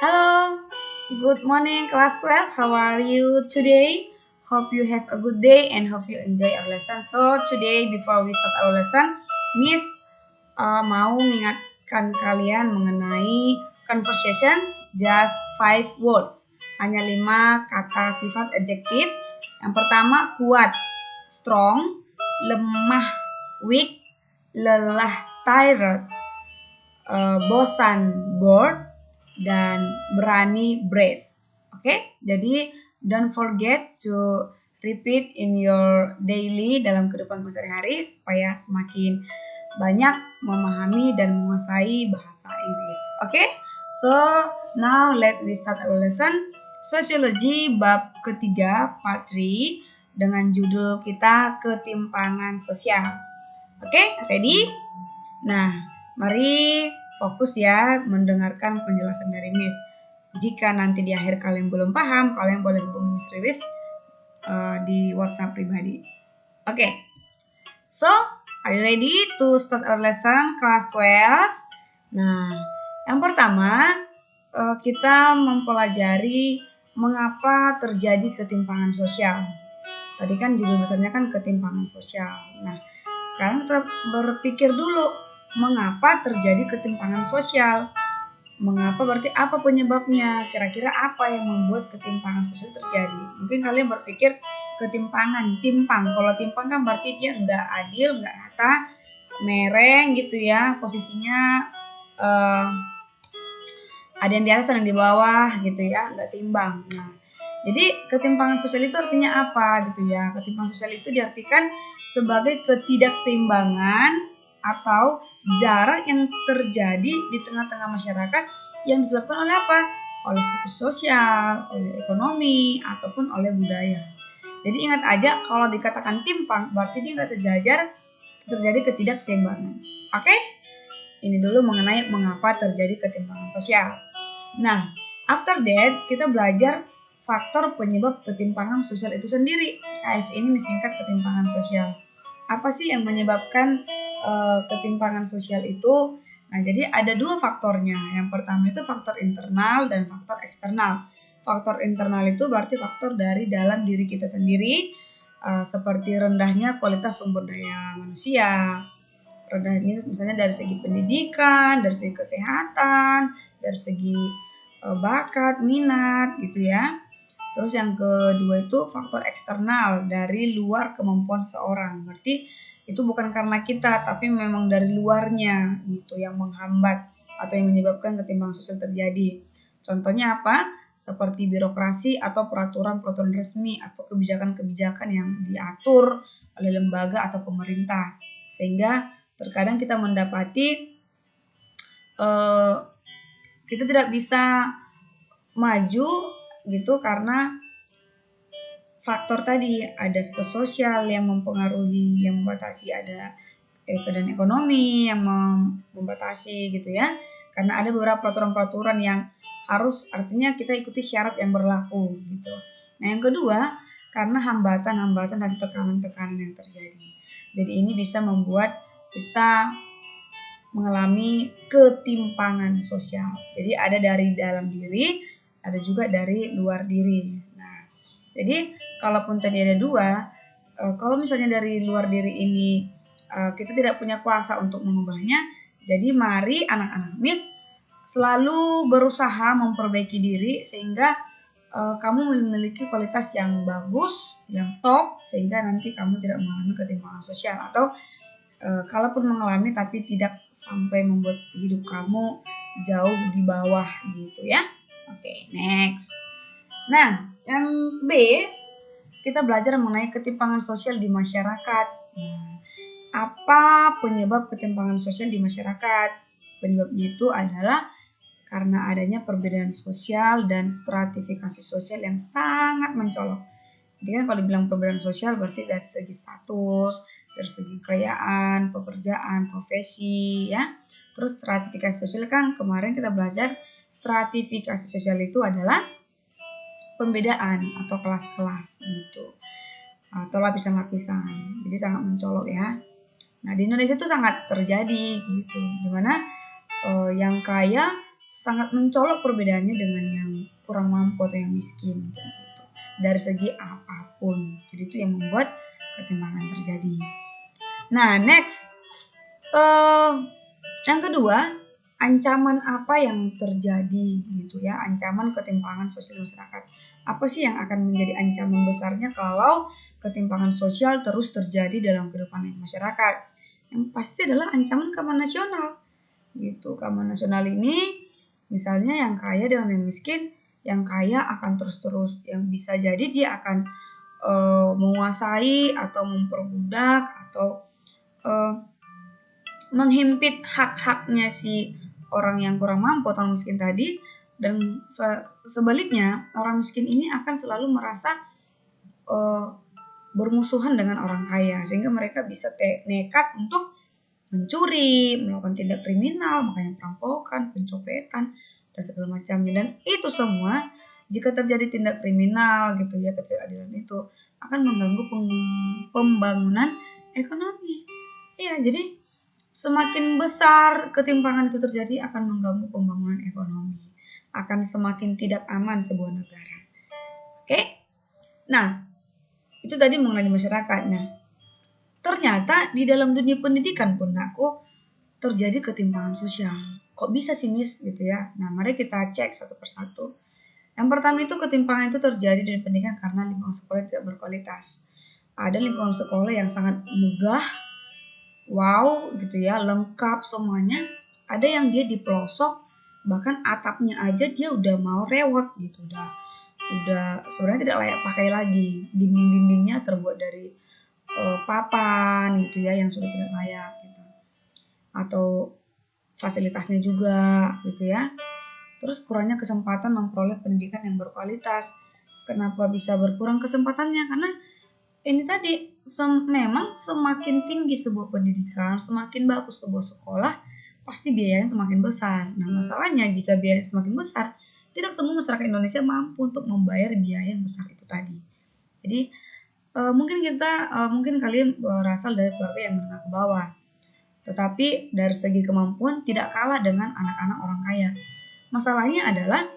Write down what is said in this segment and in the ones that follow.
Hello, good morning class 12. How are you today? Hope you have a good day and hope you enjoy our lesson. So today before we start our lesson, Miss mau mengingatkan kalian mengenai conversation just 5 words. Hanya 5 kata sifat adjektif. Yang pertama kuat, strong, lemah, weak, lelah, tired, bosan, bored, dan berani, brave. Oke, jadi don't forget to repeat in your daily dalam kehidupan sehari-hari supaya semakin banyak memahami dan menguasai bahasa Inggris. Oke, so now let we start our lesson. Sociology bab ketiga part 3 dengan judul kita ketimpangan sosial. Oke, ready? Nah, mari fokus ya mendengarkan penjelasan dari Miss. Jika nanti di akhir kalian belum paham, kalian boleh hubungi Miss Riris di WhatsApp pribadi. Oke. So, are you ready to start our lesson class 12? Nah, yang pertama kita mempelajari mengapa terjadi ketimpangan sosial. Tadi kan judul besarnya kan ketimpangan sosial. Nah, sekarang kita berpikir dulu mengapa terjadi ketimpangan sosial. Mengapa berarti apa penyebabnya? Kira-kira apa yang membuat ketimpangan sosial terjadi? Mungkin kalian berpikir ketimpangan, timpang. Kalau timpang kan berarti dia nggak adil, nggak rata, mereng gitu ya. Posisinya ada yang di atas, ada yang di bawah gitu ya, nggak seimbang. Nah, jadi ketimpangan sosial itu artinya apa gitu ya? Ketimpangan sosial itu diartikan sebagai ketidakseimbangan atau jarak yang terjadi di tengah-tengah masyarakat yang disebabkan oleh apa? Oleh status sosial, oleh ekonomi, ataupun oleh budaya. Jadi ingat aja kalau dikatakan timpang berarti dia nggak sejajar, terjadi ketidakseimbangan. Oke? Ini dulu mengenai mengapa terjadi ketimpangan sosial. Nah, after that kita belajar faktor penyebab ketimpangan sosial itu sendiri. KS ini disingkat ketimpangan sosial. Apa sih yang menyebabkan ketimpangan sosial itu? Nah, jadi ada 2 faktornya. Yang pertama itu faktor internal dan faktor eksternal. Faktor internal itu berarti faktor dari dalam diri kita sendiri, seperti rendahnya kualitas sumber daya manusia. Rendahnya misalnya dari segi pendidikan, dari segi kesehatan, dari segi bakat, minat gitu ya. Terus yang kedua itu faktor eksternal dari luar kemampuan seseorang. Berarti itu bukan karena kita, tapi memang dari luarnya gitu yang menghambat atau yang menyebabkan ketimpangan sosial terjadi. Contohnya apa? Seperti birokrasi atau peraturan-peraturan resmi atau kebijakan-kebijakan yang diatur oleh lembaga atau pemerintah. Sehingga terkadang kita mendapati kita tidak bisa maju gitu karena faktor tadi, ada status sosial yang mempengaruhi, yang membatasi, ada keadaan ekonomi yang membatasi gitu ya. Karena ada beberapa peraturan-peraturan yang harus, artinya kita ikuti syarat yang berlaku gitu. Nah, yang kedua, karena hambatan-hambatan dan tekanan-tekanan yang terjadi. Jadi ini bisa membuat kita mengalami ketimpangan sosial. Jadi ada dari dalam diri, ada juga dari luar diri. Nah, jadi kalaupun tadi ada 2, kalau misalnya dari luar diri ini kita tidak punya kuasa untuk mengubahnya, jadi mari anak-anak Miss selalu berusaha memperbaiki diri sehingga kamu memiliki kualitas yang bagus, yang top, sehingga nanti kamu tidak mengalami ketimpangan sosial atau kalaupun mengalami tapi tidak sampai membuat hidup kamu jauh di bawah gitu ya. Oke, next. Nah, yang B, kita belajar mengenai ketimpangan sosial di masyarakat. Nah, apa penyebab ketimpangan sosial di masyarakat? Penyebabnya itu adalah karena adanya perbedaan sosial dan stratifikasi sosial yang sangat mencolok. Jadi kan kalau dibilang perbedaan sosial berarti dari segi status, dari segi kekayaan, pekerjaan, profesi ya. Terus stratifikasi sosial kan kemarin kita belajar stratifikasi sosial itu adalah pembedaan atau kelas-kelas gitu. Atau lapisan-lapisan. Jadi sangat mencolok ya. Nah, di Indonesia itu sangat terjadi gitu. Dimana yang kaya sangat mencolok perbedaannya dengan yang kurang mampu atau yang miskin gitu. Dari segi apapun. Jadi itu yang membuat ketimpangan terjadi. Nah, next. Yang kedua, ancaman apa yang terjadi gitu ya, ancaman ketimpangan sosial masyarakat. Apa sih yang akan menjadi ancaman besarnya kalau ketimpangan sosial terus terjadi dalam kehidupan masyarakat? Yang pasti adalah ancaman keamanan nasional. Gitu. Keamanan nasional ini misalnya yang kaya dengan yang miskin, yang kaya akan terus-terus, yang bisa jadi dia akan menguasai atau memperbudak atau menghimpit hak-haknya si orang yang kurang mampu atau miskin tadi, dan sebaliknya orang miskin ini akan selalu merasa bermusuhan dengan orang kaya sehingga mereka bisa nekat untuk mencuri, melakukan tindak kriminal, makanya perampokan, pencopetan dan segala macamnya. Dan itu semua jika terjadi tindak kriminal gitu ya, ketidakadilan itu akan mengganggu pembangunan ekonomi. Iya, jadi semakin besar ketimpangan itu terjadi akan mengganggu pembangunan ekonomi, akan semakin tidak aman sebuah negara. Oke? Nah, itu tadi mengenai masyarakat. Nah, ternyata di dalam dunia pendidikan pun aku terjadi ketimpangan sosial. Kok bisa sih, Miss? Gitu ya. Nah, mari kita cek satu persatu. Yang pertama itu ketimpangan itu terjadi di pendidikan karena lingkungan sekolah tidak berkualitas. Ada lingkungan sekolah yang sangat megah, wow gitu ya, lengkap semuanya. Ada yang dia di pelosok, bahkan atapnya aja dia udah mau rewot gitu, udah sebenarnya tidak layak pakai lagi. Dinding-dindingnya terbuat dari papan gitu ya, yang sudah tidak layak gitu. Atau fasilitasnya juga gitu ya. Terus kurangnya kesempatan memperoleh pendidikan yang berkualitas. Kenapa bisa berkurang kesempatannya? Karena ini tadi memang semakin tinggi sebuah pendidikan, semakin bagus sebuah sekolah, pasti biayanya semakin besar. Nah, masalahnya jika biaya semakin besar, tidak semua masyarakat Indonesia mampu untuk membayar biaya yang besar itu tadi. Jadi mungkin kalian berasal dari keluarga yang menengah ke bawah, tetapi dari segi kemampuan tidak kalah dengan anak-anak orang kaya. Masalahnya adalah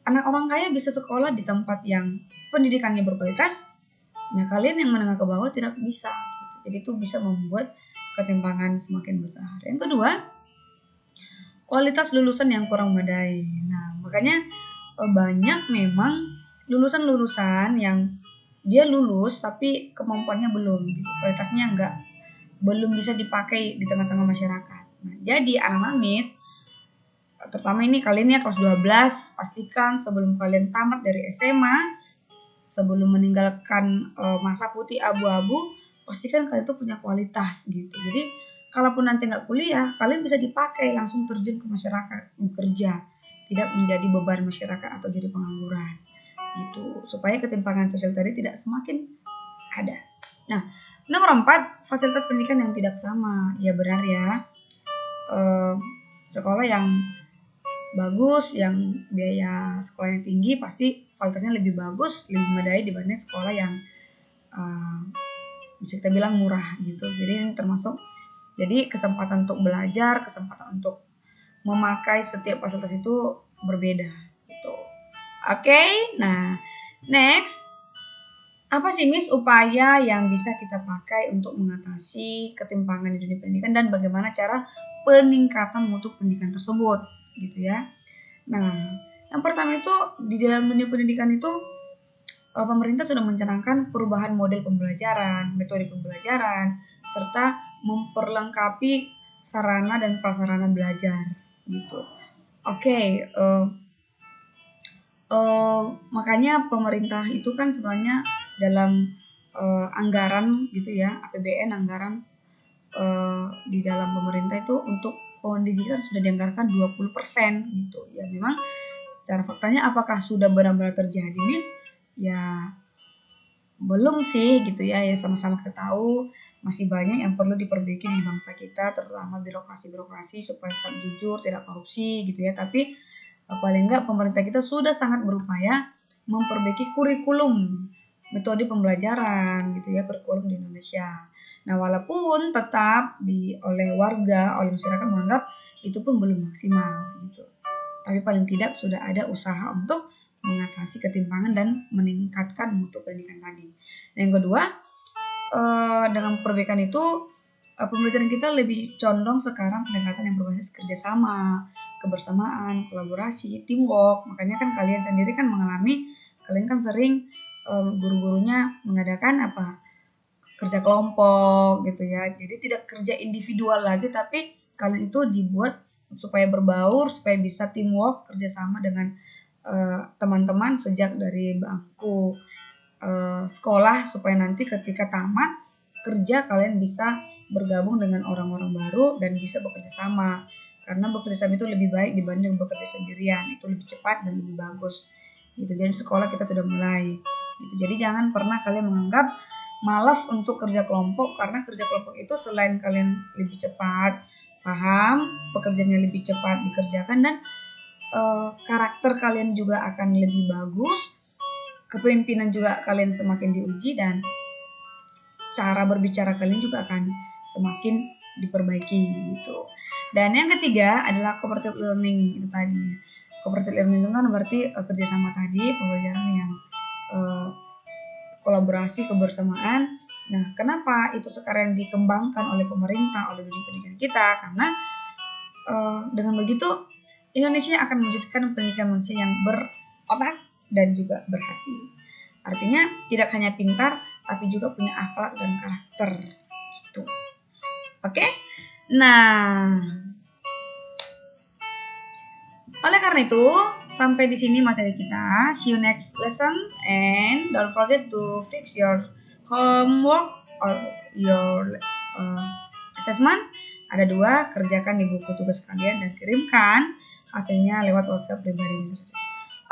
anak orang kaya bisa sekolah di tempat yang pendidikannya berkualitas. Nah, kalian yang menengah ke bawah tidak bisa. Jadi itu bisa membuat ketimpangan semakin besar. Yang kedua, kualitas lulusan yang kurang memadai. Nah, makanya banyak memang lulusan-lulusan yang dia lulus tapi kemampuannya belum, gitu. Kualitasnya belum bisa dipakai di tengah-tengah masyarakat. Nah, jadi anak-anak MIS, terutama ini kalian ya kelas 12, pastikan sebelum kalian tamat dari SMA, sebelum meninggalkan masa putih abu-abu, pastikan kalian tuh punya kualitas gitu. Jadi kalaupun nanti nggak kuliah, kalian bisa dipakai langsung terjun ke masyarakat, bekerja, tidak menjadi beban masyarakat atau jadi pengangguran gitu, supaya ketimpangan sosial tadi tidak semakin ada. Nah, nomor 4, fasilitas pendidikan yang tidak sama. Ya benar ya, sekolah yang bagus, yang biaya sekolahnya tinggi, pasti kualitasnya lebih bagus, lebih memadai dibanding sekolah yang bisa kita bilang murah gitu. Jadi ini termasuk, jadi kesempatan untuk belajar, kesempatan untuk memakai setiap fasilitas itu berbeda gitu. Oke, nah next, apa sih Miss upaya yang bisa kita pakai untuk mengatasi ketimpangan di dunia pendidikan dan bagaimana cara peningkatan mutu pendidikan tersebut gitu ya. Nah, yang pertama itu di dalam dunia pendidikan itu pemerintah sudah mencanangkan perubahan model pembelajaran, metode pembelajaran, serta memperlengkapi sarana dan prasarana belajar gitu. Oke, makanya pemerintah itu kan sebenarnya dalam anggaran gitu ya, APBN, anggaran di dalam pemerintah itu untuk pendidikan sudah dianggarkan 20% gitu. Ya memang secara faktanya apakah sudah benar-benar terjadi, Miss? Ya belum sih gitu ya, ya sama-sama kita tahu masih banyak yang perlu diperbaiki di bangsa kita, terutama birokrasi-birokrasi supaya tetap jujur, tidak korupsi gitu ya. Tapi paling enggak pemerintah kita sudah sangat berupaya memperbaiki kurikulum, metode pembelajaran gitu ya, kurikulum di Indonesia. Nah, walaupun tetap oleh warga, oleh masyarakat menganggap itu pun belum maksimal gitu. tapi paling tidak sudah ada usaha untuk mengatasi ketimpangan dan meningkatkan mutu pendidikan tadi. Dan yang kedua, dengan perbaikan itu pembelajaran kita lebih condong sekarang pendekatan yang berbasis kerjasama, kebersamaan, kolaborasi, teamwork. Makanya kan kalian sendiri kan kalian kan sering guru-gurunya mengadakan kerja kelompok gitu ya. Jadi tidak kerja individual lagi, tapi kalian itu dibuat supaya berbaur, supaya bisa teamwork, kerjasama dengan teman-teman sejak dari bangku sekolah, supaya nanti ketika tamat kerja kalian bisa bergabung dengan orang-orang baru dan bisa bekerja sama. Karena bekerja sama itu lebih baik dibanding bekerja sendirian, itu lebih cepat dan lebih bagus. Gitu. Jadi sekolah kita sudah mulai. Gitu. Jadi jangan pernah kalian menganggap malas untuk kerja kelompok, karena kerja kelompok itu selain kalian lebih cepat paham, pekerjaannya lebih cepat dikerjakan, dan karakter kalian juga akan lebih bagus, kepemimpinan juga kalian semakin diuji, dan cara berbicara kalian juga akan semakin diperbaiki gitu. Dan yang ketiga adalah cooperative learning itu tadi. Cooperative learning itu kan berarti kerjasama tadi, pembelajaran yang kolaborasi, kebersamaan. Nah, kenapa itu sekarang dikembangkan oleh pemerintah, oleh dunia pendidikan kita? Karena dengan begitu Indonesia akan mewujudkan pendidikan manusia yang berotak dan juga berhati. Artinya tidak hanya pintar, tapi juga punya akhlak dan karakter. Gitu. Oke? Nah, oleh karena itu, sampai di sini materi kita. See you next lesson, and don't forget to fix your homework or your assessment. Ada 2, kerjakan di buku tugas kalian dan kirimkan hasilnya lewat WhatsApp pribadi.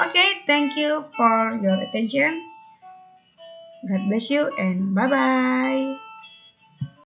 Okay, thank you for your attention. God bless you and bye-bye.